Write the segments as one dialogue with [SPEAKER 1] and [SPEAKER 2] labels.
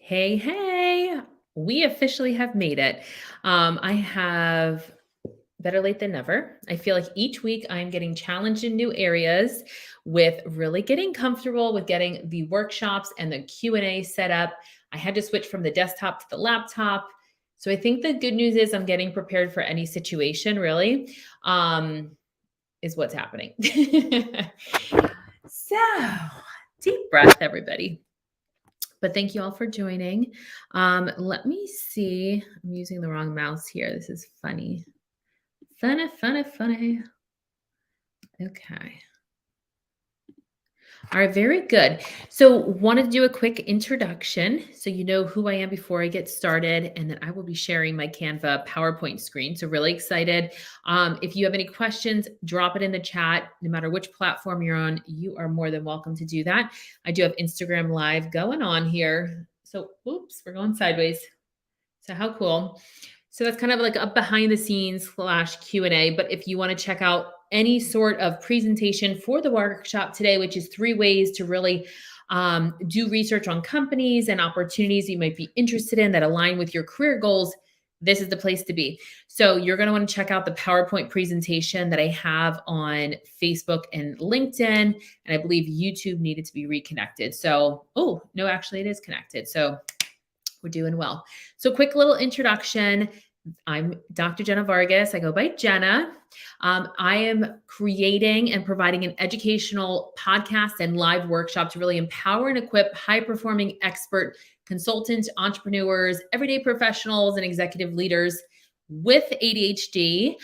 [SPEAKER 1] Hey, hey, we officially have made it. I have better late than never. I feel like each week I'm getting challenged in new areas with really getting comfortable with getting the workshops and the Q&A set up. I had to switch from the desktop to the laptop. So I think the good news is I'm getting prepared for any situation, really, is what's happening. So, deep breath, everybody. But thank you all for joining. Let me see. I'm using the wrong mouse here. This is funny. Funny, funny, funny. Okay. All right, very good. So, wanted to do a quick introduction so you know who I am before I get started, and then I will be sharing my Canva PowerPoint screen. So, really excited. If you have any questions, drop it in the chat. No matter which platform you're on, you are more than welcome to do that. I do have Instagram Live going on here. So, oops, we're going sideways. So, how cool. So that's kind of like a behind the scenes slash Q&A. But if you want to check out any sort of presentation for the workshop today, which is 3 ways to really do research on companies and opportunities you might be interested in that align with your career goals, this is the place to be. So you're going to want to check out the PowerPoint presentation that I have on Facebook and LinkedIn. And I believe YouTube needed to be reconnected. So, oh, no, actually it is connected. So we're doing well. So, quick little introduction. I'm Dr. Jenna Vargas. I go by Jenna. I am creating and providing an educational podcast and live workshop to really empower and equip high performing expert consultants, entrepreneurs, everyday professionals, and executive leaders with ADHD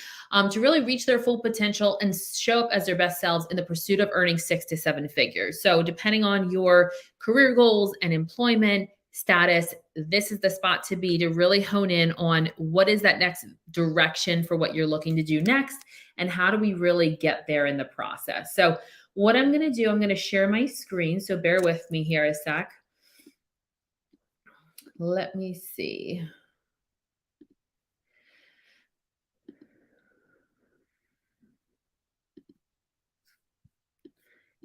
[SPEAKER 1] to really reach their full potential and show up as their best selves in the pursuit of earning 6 to 7 figures. So, depending on your career goals and employment status, this is the spot to be to really hone in on what is that next direction for what you're looking to do next and how do we really get there in the process. So what I'm going to do, I'm going to share my screen. So bear with me here a sec. Let me see.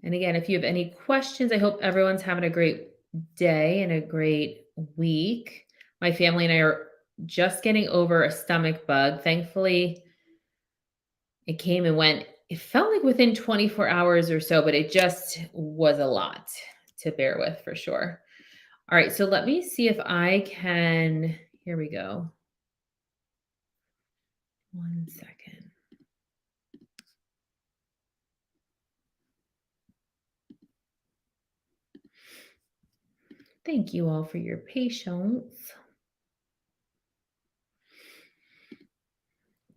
[SPEAKER 1] And again, if you have any questions, I hope everyone's having a great day and a great week. My family and I are just getting over a stomach bug. Thankfully, it came and went. It felt like within 24 hours or so, but it just was a lot to bear with for sure. All right, so let me see if I can. Here we go. 1 second. Thank you all for your patience.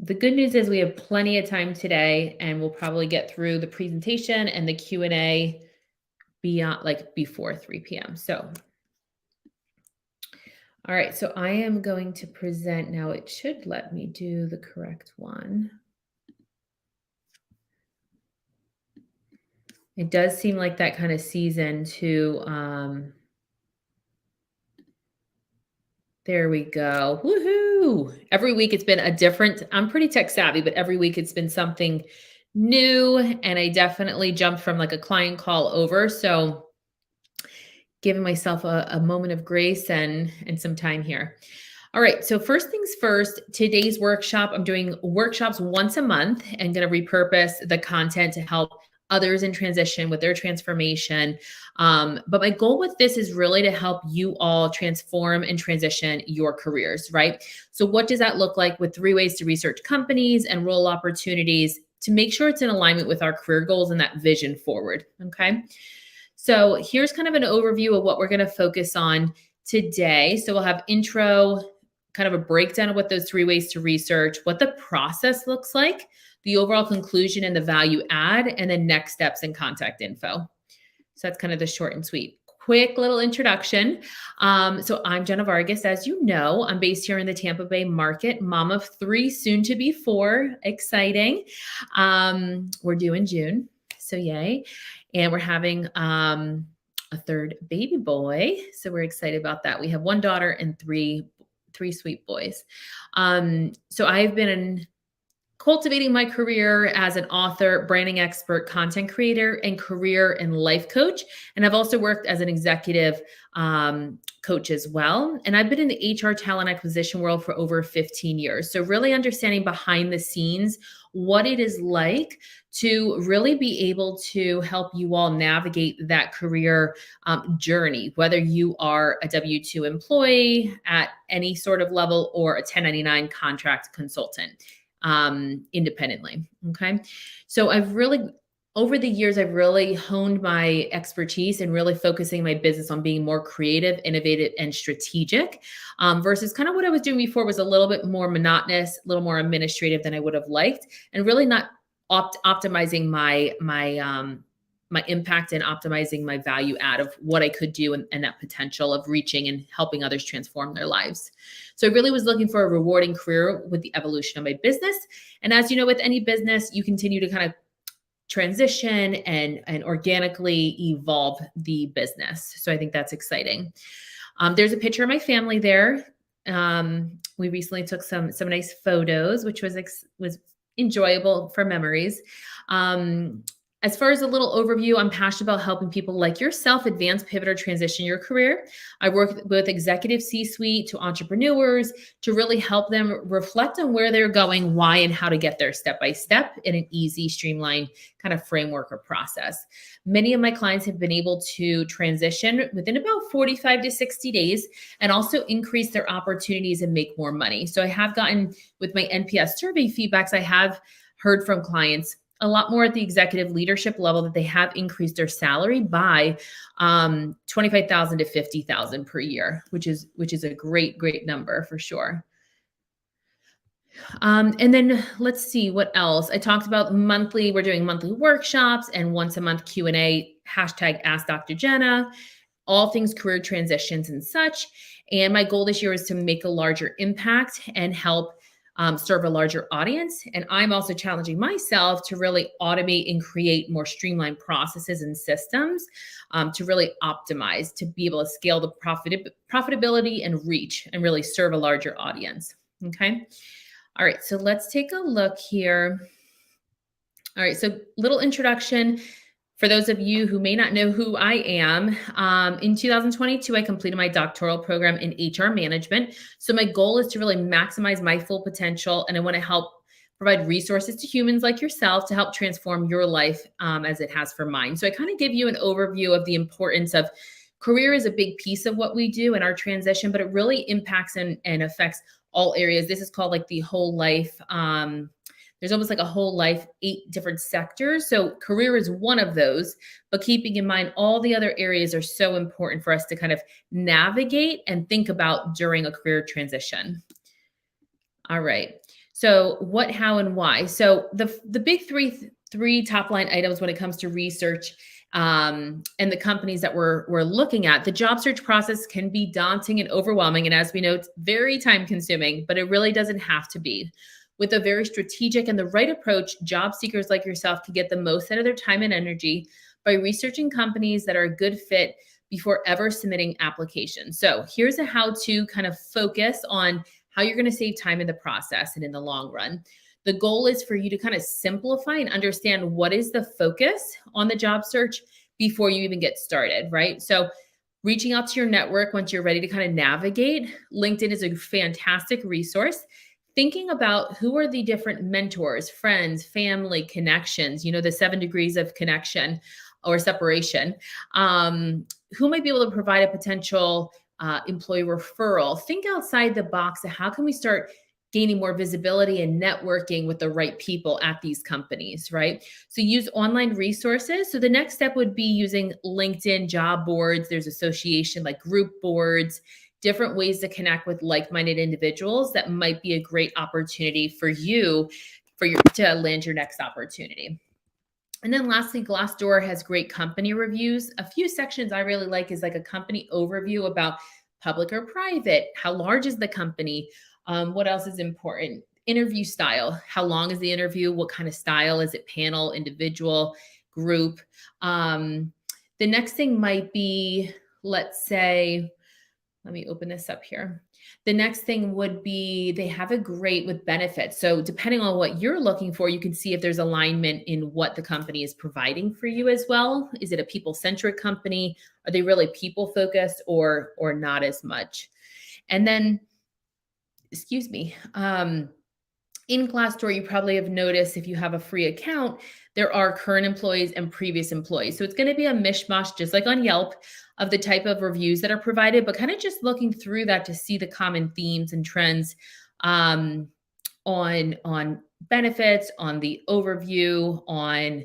[SPEAKER 1] The good news is we have plenty of time today and we'll probably get through the presentation and the Q&A beyond like before 3 p.m. So, all right, so I am going to present now. It should let me do the correct one. It does seem like that kind of season to there we go. Woohoo! Every week it's been a different, I'm pretty tech savvy, but every week it's been something new. And I definitely jumped from like a client call over. So giving myself a moment of grace and some time here. All right. So first things first, today's workshop, I'm doing workshops once a month and going to repurpose the content to help others in transition with their transformation. But my goal with this is really to help you all transform and transition your careers, right? So what does that look like with 3 ways to research companies and role opportunities to make sure it's in alignment with our career goals and that vision forward, okay? So here's kind of an overview of what we're going to focus on today. So we'll have intro, kind of a breakdown of what those 3 ways to research, what the process looks like, the overall conclusion and the value add, and then next steps and contact info. So that's kind of the short and sweet. Quick little introduction. So I'm Jenna Vargas. As you know, I'm based here in the Tampa Bay market, mom of 3, soon to be 4. Exciting. We're due in June. So yay. And we're having a 3rd baby boy. So we're excited about that. We have 1 daughter and three sweet boys. So I've been cultivating my career as an author, branding expert, content creator, and career and life coach. And I've also worked as an executive coach as well. And I've been in the HR talent acquisition world for over 15 years. So, really understanding behind the scenes what it is like to really be able to help you all navigate that career journey, whether you are a W 2 employee at any sort of level or a 1099 contract consultant independently. Okay. So over the years, I've really honed my expertise and really focusing my business on being more creative, innovative, and strategic versus kind of what I was doing before was a little bit more monotonous, a little more administrative than I would have liked, and really not optimizing my impact and optimizing my value add of what I could do and that potential of reaching and helping others transform their lives. So I really was looking for a rewarding career with the evolution of my business. And as you know, with any business, you continue to kind of transition and organically evolve the business. So I think that's exciting. There's a picture of my family there. We recently took some nice photos, which was enjoyable for memories. As far as a little overview, I'm passionate about helping people like yourself advance, pivot, or transition your career. I work with executive C-suite to entrepreneurs to really help them reflect on where they're going, why, and how to get there step by step in an easy, streamlined kind of framework or process. Many of my clients have been able to transition within about 45 to 60 days and also increase their opportunities and make more money. So I have gotten, with my NPS survey feedbacks, I have heard from clients a lot more at the executive leadership level that they have increased their salary by 25,000 to 50,000 per year, which is a great number for sure. And then let's see what else. I talked about we're doing monthly workshops and once a month Q&A, hashtag Ask Dr. Jenna, all things career transitions and such. And my goal this year is to make a larger impact and help serve a larger audience. And I'm also challenging myself to really automate and create more streamlined processes and systems to really optimize, to be able to scale the profitability and reach and really serve a larger audience. Okay. All right. So let's take a look here. All right. So little introduction. For those of you who may not know who I am, in 2022, I completed my doctoral program in HR management. So my goal is to really maximize my full potential, and I want to help provide resources to humans like yourself to help transform your life as it has for mine. So I kind of give you an overview of the importance of career is a big piece of what we do in our transition, but it really impacts and affects all areas. This is called like the whole life. There's almost like a whole life, 8 different sectors. So career is one of those, but keeping in mind all the other areas are so important for us to kind of navigate and think about during a career transition. All right. So what, how, and why? So the big three top line items when it comes to research and the companies that we're looking at, the job search process can be daunting and overwhelming. And as we know, it's very time consuming, but it really doesn't have to be. With a very strategic and the right approach, job seekers like yourself can get the most out of their time and energy by researching companies that are a good fit before ever submitting applications. So here's a how-to kind of focus on how you're going to save time in the process and in the long run. The goal is for you to kind of simplify and understand what is the focus on the job search before you even get started, right? So reaching out to your network once you're ready to kind of navigate. LinkedIn is a fantastic resource. Thinking about who are the different mentors, friends, family, connections, the 7 degrees of connection or separation, who might be able to provide a potential employee referral. Think outside the box of how can we start gaining more visibility and networking with the right people at these companies, right? So use online resources. So the next step would be using LinkedIn job boards. There's association like group boards, different ways to connect with like-minded individuals that might be a great opportunity for you to land your next opportunity. And then lastly, Glassdoor has great company reviews. A few sections I really like is like a company overview about public or private, how large is the company, what else is important, interview style, how long is the interview, what kind of style is it, panel, individual, group. The next thing might be, let's say, Let me open this up here. The next thing would be they have a great with benefits. So depending on what you're looking for, you can see if there's alignment in what the company is providing for you as well. Is it a people-centric company? Are they really people focused or not as much? And then, excuse me, in Glassdoor, you probably have noticed if you have a free account, there are current employees and previous employees. So it's going to be a mishmash, just like on Yelp, of the type of reviews that are provided, but kind of just looking through that to see the common themes and trends um, on benefits, on the overview, on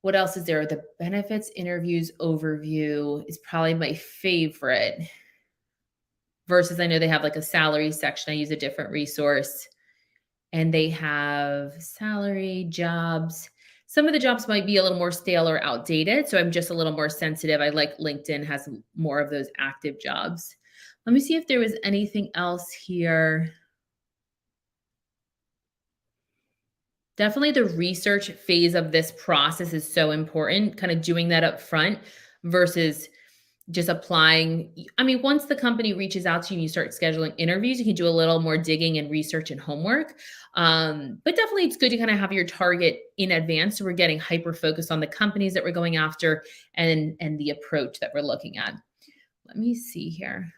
[SPEAKER 1] what else is there? The benefits interviews overview is probably my favorite. Versus, I know they have like a salary section. I use a different resource. And they have salary, jobs. Some of the jobs might be a little more stale or outdated, so I'm just a little more sensitive. I like LinkedIn has more of those active jobs. Let me see if there was anything else here. Definitely the research phase of this process is so important, kind of doing that up front versus just applying. I mean, once the company reaches out to you and you start scheduling interviews, you can do a little more digging and research and homework. But definitely it's good to kind of have your target in advance. So we're getting hyper focused on the companies that we're going after and the approach that we're looking at. Let me see here.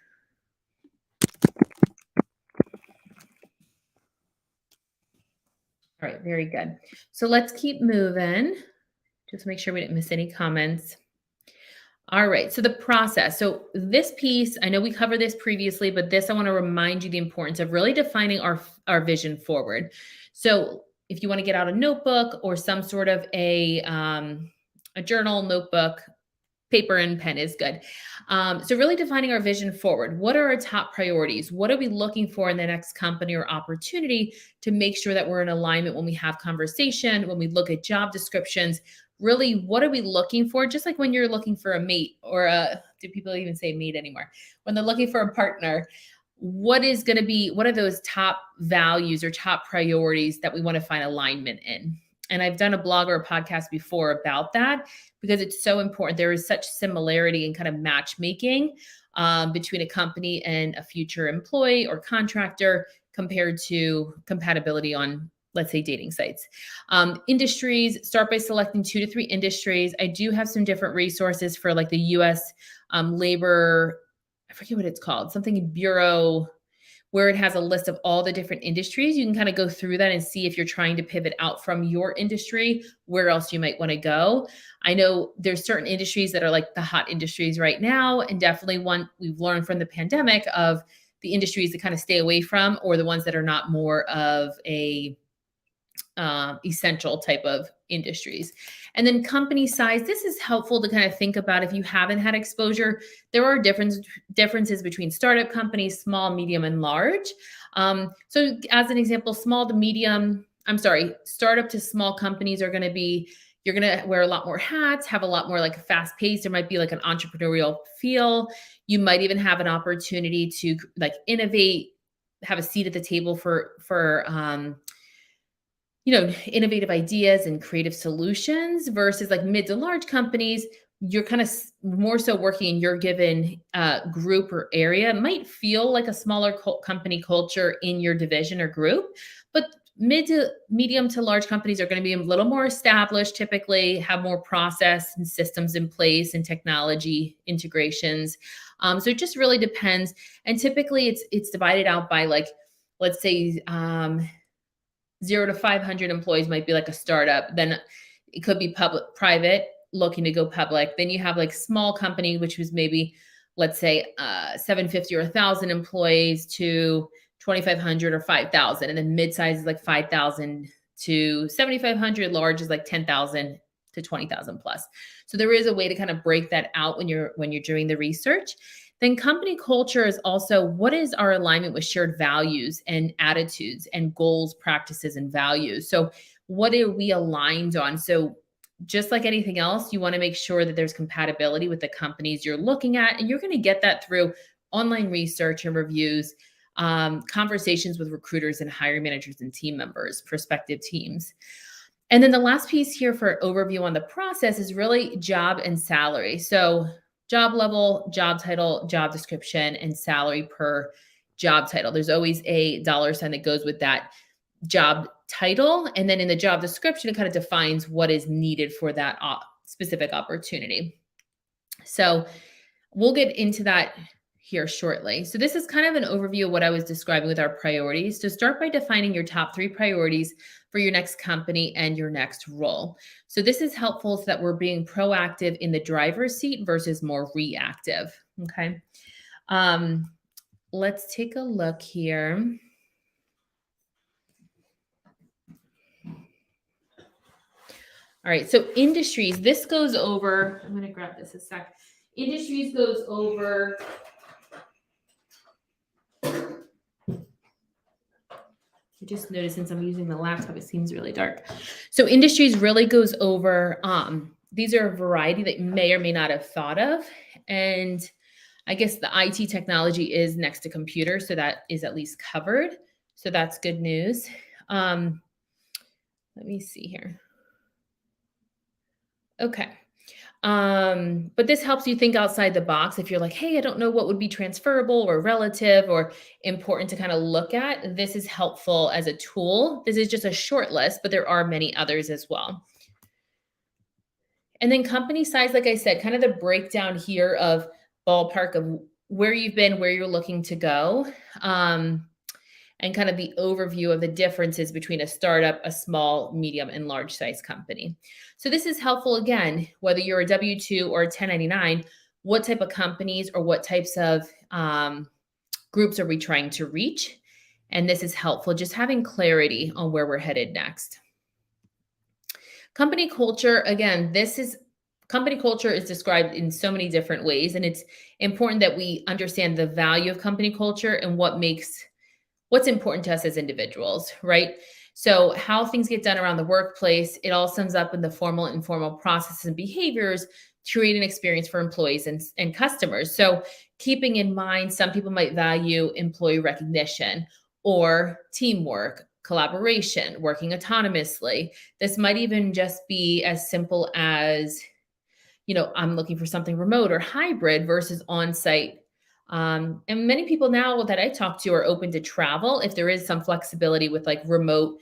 [SPEAKER 1] All right, very good. So let's keep moving. Just make sure we didn't miss any comments. All right, so the process. So this piece, I know we covered this previously, but this I want to remind you the importance of really defining our vision forward. So if you want to get out a notebook or some sort of a journal, notebook, paper and pen is good. So really defining our vision forward. What are our top priorities? What are we looking for in the next company or opportunity to make sure that we're in alignment when we have conversation, when we look at job descriptions? Really, what are we looking for? Just like when you're looking for a mate or do people even say mate anymore? When they're looking for a partner, what are those top values or top priorities that we want to find alignment in? And I've done a blog or a podcast before about that because it's so important. There is such similarity in kind of matchmaking between a company and a future employee or contractor compared to compatibility on, let's say, dating sites. Industries, start by selecting 2 to 3 industries. I do have some different resources for like the US labor, I forget what it's called, something bureau, where it has a list of all the different industries. You can kind of go through that and see if you're trying to pivot out from your industry, where else you might want to go. I know there's certain industries that are like the hot industries right now, and definitely one we've learned from the pandemic of the industries to kind of stay away from, or the ones that are not more of a essential type of industries. And then company size, this is helpful to kind of think about if you haven't had exposure. There are differences between startup companies, small, medium, and large. So as an example, startup to small companies are going to be, you're going to wear a lot more hats, have a lot more like fast pace. There might be like an entrepreneurial feel. You might even have an opportunity to like innovate, have a seat at the table for innovative ideas and creative solutions versus like mid to large companies. You're kind of more so working in your given group or area. It might feel like a smaller company culture in your division or group, but mid to medium to large companies are going to be a little more established, typically have more process and systems in place and technology integrations. So it just really depends. And typically it's divided out by like, let's say, 0 to 500 employees might be like a startup. Then it could be private, looking to go public. Then you have like small company, which was maybe, let's say, 750 or 1,000 employees to 2,500 or 5,000. And then mid-size is like 5,000 to 7,500. Large is like 10,000 to 20,000 plus. So there is a way to kind of break that out when you're doing the research. Then company culture is also, what is our alignment with shared values and attitudes and goals, practices, and values? So what are we aligned on? So just like anything else, you want to make sure that there's compatibility with the companies you're looking at. And you're going to get that through online research and reviews, conversations with recruiters and hiring managers and team members, prospective teams. And then the last piece here for overview on the process is really job and salary. So job level, job title, job description, and salary per job title. There's always a dollar sign that goes with that job title. And then in the job description, it kind of defines what is needed for that specific opportunity. So we'll get into that here shortly. So this is kind of an overview of what I was describing with our priorities. So start by defining your top 3 priorities for your next company and your next role. So this is helpful so that we're being proactive in the driver's seat versus more reactive. Okay. Let's take a look here. All right, so industries, this goes over, I'm going to grab this a sec. Industries goes over, I just noticed since I'm using the laptop, it seems really dark. So industries really goes over, these are a variety that you may or may not have thought of. And I guess the IT technology is next to computer, so that is at least covered. So that's good news. Let me see here. Okay. But this helps you think outside the box. If you're like, hey, I don't know what would be transferable or relative or important to kind of look at, this is helpful as a tool. This is just a short list, but there are many others as well. And then company size, like I said, kind of the breakdown here of ballpark of where you've been, where you're looking to go. And kind of the overview of the differences between a startup, a small, medium, and large size company. So this is helpful, again, whether you're a W-2 or a 1099, what type of companies or what types of groups are we trying to reach? And this is helpful, just having clarity on where we're headed next. Company culture, again, company culture is described in so many different ways, and it's important that we understand the value of company culture and what's important to us as individuals, right? So how things get done around the workplace, it all sums up in the formal and informal processes and behaviors to create an experience for employees and customers. So keeping in mind, some people might value employee recognition or teamwork, collaboration, working autonomously. This might even just be as simple as, I'm looking for something remote or hybrid versus on-site. And many people now that I talk to are open to travel if there is some flexibility with like remote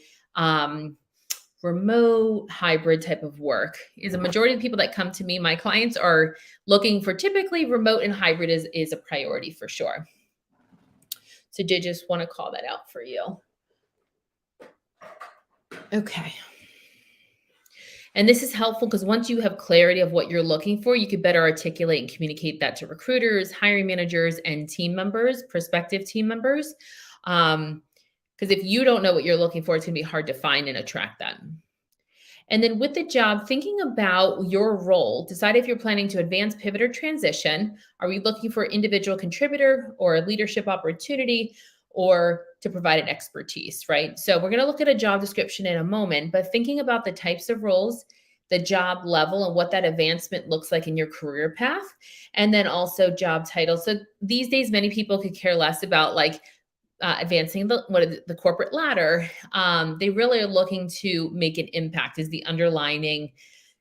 [SPEAKER 1] hybrid type of work. Is a majority of the people that come to me, my clients, are looking for typically remote, and hybrid is a priority for sure. So did just want to call that out for you. Okay. And this is helpful because once you have clarity of what you're looking for, you can better articulate and communicate that to recruiters, hiring managers, and team members, prospective team members. Because if you don't know what you're looking for, it's going to be hard to find and attract that. And then with the job, thinking about your role, decide if you're planning to advance, pivot, or transition. Are we looking for individual contributor or a leadership opportunity, or to provide an expertise, right? So we're going to look at a job description in a moment, but thinking about the types of roles, the job level, and what that advancement looks like in your career path, and then also job titles. So these days, many people could care less about like advancing the corporate ladder. They really are looking to make an impact is the underlining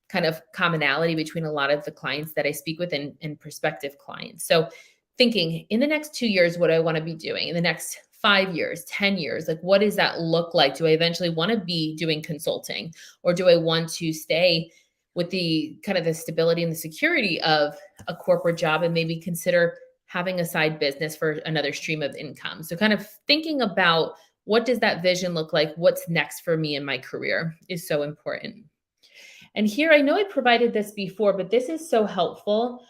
[SPEAKER 1] kind of commonality between a lot of the clients that I speak with and prospective clients. So thinking in the next 2 years, what do I want to be doing? In the next 5 years, 10 years, like what does that look like? Do I eventually want to be doing consulting, or do I want to stay with the kind of the stability and the security of a corporate job and maybe consider having a side business for another stream of income? So kind of thinking about what does that vision look like? What's next for me in my career is so important. And here, I know I provided this before, but this is so helpful.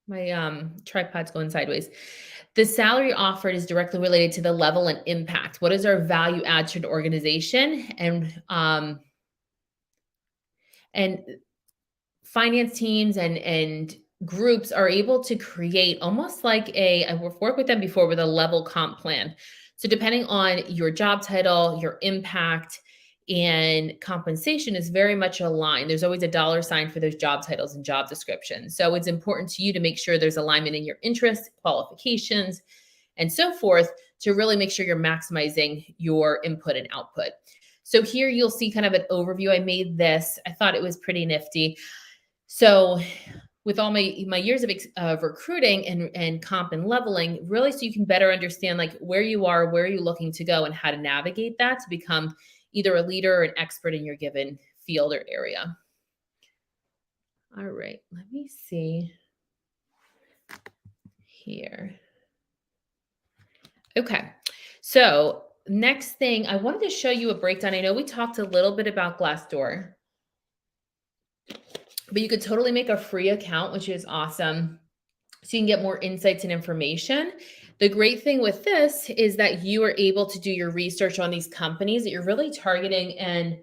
[SPEAKER 1] My tripod's going sideways. The salary offered is directly related to the level and impact. What is our value add to the organization? And finance teams and groups are able to create almost like I've worked with them before with a level comp plan. So depending on your job title, your impact, and compensation is very much aligned. There's always a dollar sign for those job titles and job descriptions. So it's important to you to make sure there's alignment in your interests, qualifications, and so forth to really make sure you're maximizing your input and output. So here you'll see kind of an overview. I made this. I thought it was pretty nifty. So with all my years of recruiting and comp and leveling, really, so you can better understand like where you are, where you're looking to go, and how to navigate that to become either a leader or an expert in your given field or area. All right, let me see here. Okay, so next thing I wanted to show you a breakdown. I know we talked a little bit about Glassdoor, but you could totally make a free account, which is awesome. So you can get more insights and information. The great thing with this is that you are able to do your research on these companies that you're really targeting and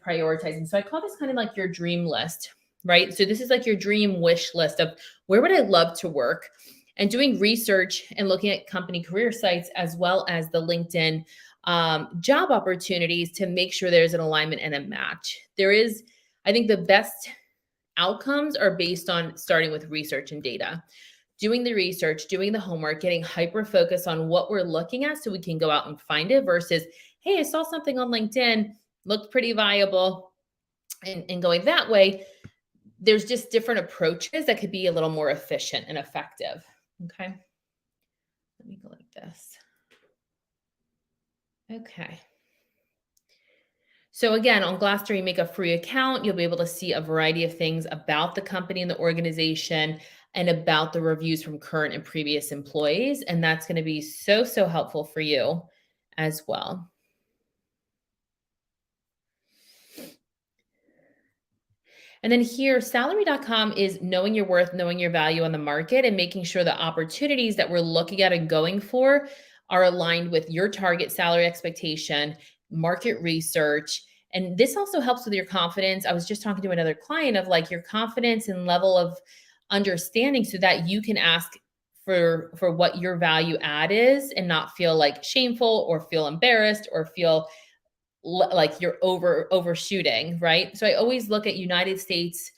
[SPEAKER 1] prioritizing. So I call this kind of like your dream list, right? So this is like your dream wish list of where would I love to work, and doing research and looking at company career sites as well as the LinkedIn job opportunities to make sure there's an alignment and a match. There is, I think, the best outcomes are based on starting with research and data, doing the research, doing the homework, getting hyper focused on what we're looking at so we can go out and find it versus, hey, I saw something on LinkedIn, looked pretty viable, and going that way. There's just different approaches that could be a little more efficient and effective. Okay. Let me go like this. Okay. So again, on Glassdoor, you make a free account. You'll be able to see a variety of things about the company and the organization and about the reviews from current and previous employees. And that's going to be so, so helpful for you as well. And then here, salary.com is knowing your worth, knowing your value on the market, and making sure the opportunities that we're looking at and going for are aligned with your target salary expectation, market research. And this also helps with your confidence. I was just talking to another client of like your confidence and level of understanding so that you can ask for what your value add is and not feel like shameful or feel embarrassed or feel like you're overshooting, right? So I always look at United States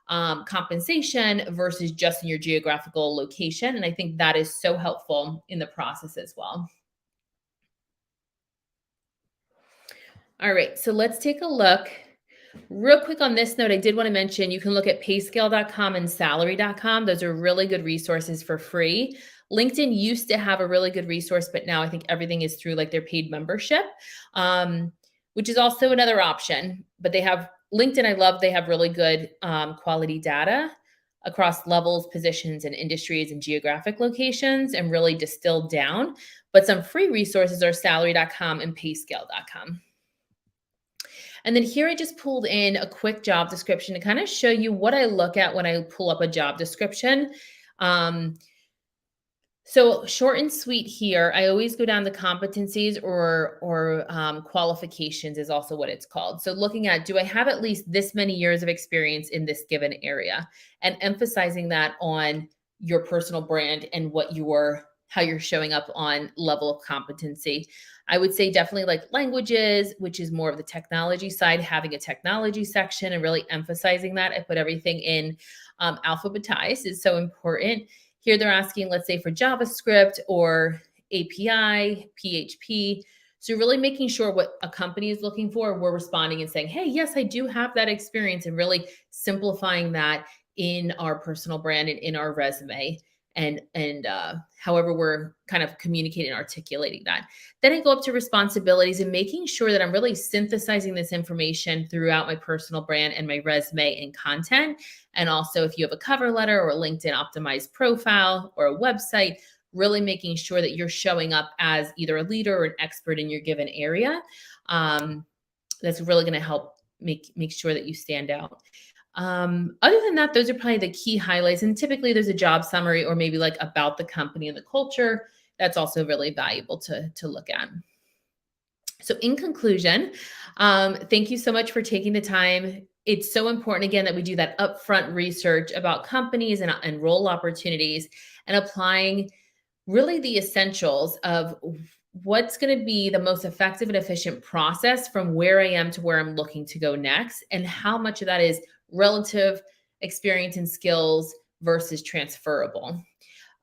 [SPEAKER 1] compensation versus just in your geographical location. And I think that is so helpful in the process as well. All right, so let's take a look. Real quick on this note, I did want to mention you can look at payscale.com and salary.com. Those are really good resources for free. LinkedIn used to have a really good resource, but now I think everything is through like their paid membership, which is also another option. But they have LinkedIn, I love, they have really good quality data across levels, positions, and industries and geographic locations and really distilled down. But some free resources are salary.com and payscale.com. And then here I just pulled in a quick job description to kind of show you what I look at when I pull up a job description. So short and sweet here, I always go down the competencies or qualifications is also what it's called. So looking at, do I have at least this many years of experience in this given area, and emphasizing that on your personal brand and how you're showing up on level of competency. I would say definitely like languages, which is more of the technology side, having a technology section and really emphasizing that. I put everything in alphabetized is so important. Here they're asking, let's say for JavaScript or API, PHP. So really making sure what a company is looking for, we're responding and saying, hey, yes, I do have that experience, and really simplifying that in our personal brand and in our resume. And however we're kind of communicating and articulating that. Then I go up to responsibilities and making sure that I'm really synthesizing this information throughout my personal brand and my resume and content. And also if you have a cover letter or a LinkedIn optimized profile or a website, really making sure that you're showing up as either a leader or an expert in your given area. That's really going to help make sure that you stand out. Other than that, those are probably the key highlights. And typically there's a job summary or maybe like about the company and the culture. That's also really valuable to look at. So in conclusion, thank you so much for taking the time. It's so important, again, that we do that upfront research about companies and role opportunities and applying really the essentials of what's going to be the most effective and efficient process from where I am to where I'm looking to go next, and how much of that is relative experience and skills versus transferable.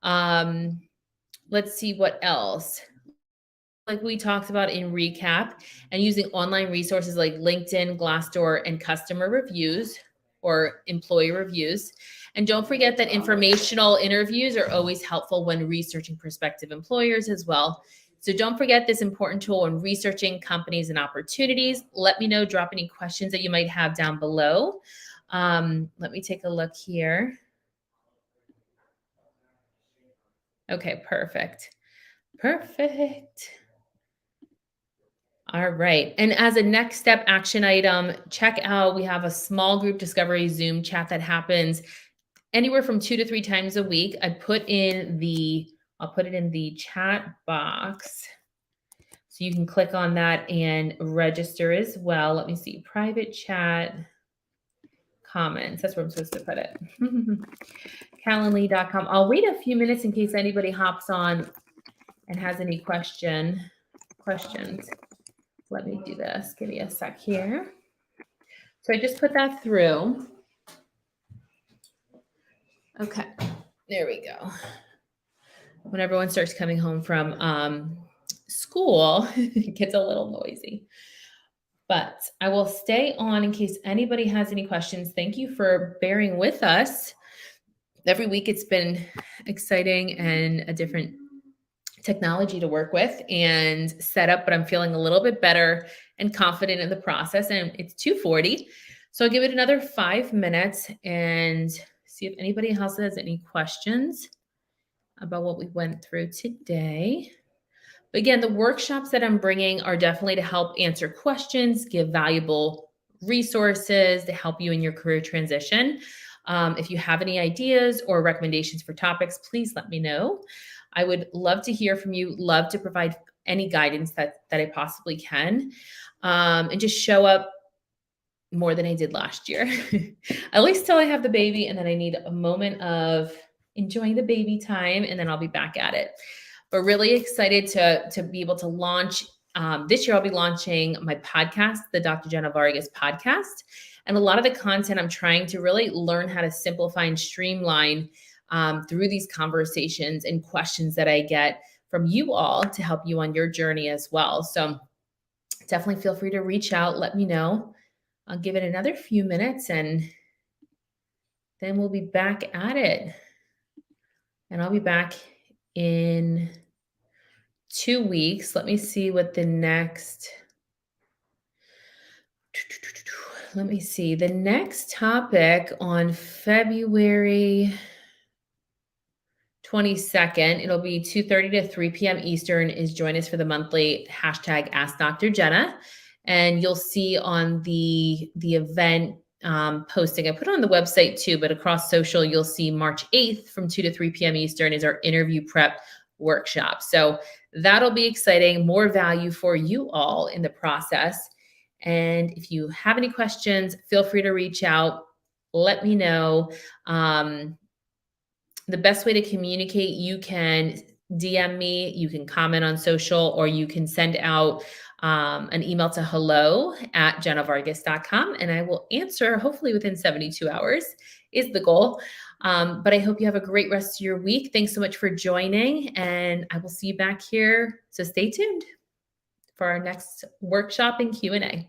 [SPEAKER 1] Let's see what else. Like we talked about in recap, and using online resources like LinkedIn, Glassdoor, and customer reviews. or employee reviews. And don't forget that informational interviews are always helpful when researching prospective employers as well. So don't forget this important tool when researching companies and opportunities. Let me know, drop any questions that you might have down below. Let me take a look here. Okay, perfect. Perfect. All right. And as a next step action item, check out, we have a small group discovery Zoom chat that happens anywhere from 2 to 3 times a week. I'll put it in the chat box. So you can click on that and register as well. Let me see, private chat comments. That's where I'm supposed to put it. Calendly.com. I'll wait a few minutes in case anybody hops on and has any questions. Let me do this. Give me a sec here. So I just put that through. Okay, there we go. When everyone starts coming home from school, it gets a little noisy. But I will stay on in case anybody has any questions. Thank you for bearing with us. Every week it's been exciting and a different technology to work with and set up, but I'm feeling a little bit better and confident in the process. And it's 2:40. So I'll give it another 5 minutes and see if anybody else has any questions about what we went through today. But again, the workshops that I'm bringing are definitely to help answer questions, give valuable resources to help you in your career transition. If you have any ideas or recommendations for topics, please let me know. I would love to hear from you, love to provide any guidance that I possibly can, and just show up more than I did last year, at least till I have the baby. And then I need a moment of enjoying the baby time, and then I'll be back at it. But really excited to be able to launch. This year, I'll be launching my podcast, the Dr. Jenna Vargas podcast. And a lot of the content I'm trying to really learn how to simplify and streamline through these conversations and questions that I get from you all to help you on your journey as well. So definitely feel free to reach out. Let me know. I'll give it another few minutes and then we'll be back at it. And I'll be back in 2 weeks. Let me see what the next, the next topic on February 22nd, it'll be 2:30 to 3 p.m. Eastern, is join us for the monthly hashtag Ask Dr. Jenna. And you'll see on the event posting, I put it on the website too, but across social, you'll see March 8th from 2 to 3 p.m. Eastern is our interview prep workshop. So that'll be exciting, more value for you all in the process. And if you have any questions, feel free to reach out. Let me know. The best way to communicate, you can DM me, you can comment on social, or you can send out an email to hello@jennavargas.com, and I will answer hopefully within 72 hours is the goal. But I hope you have a great rest of your week. Thanks so much for joining, and I will see you back here. So stay tuned for our next workshop and Q&A.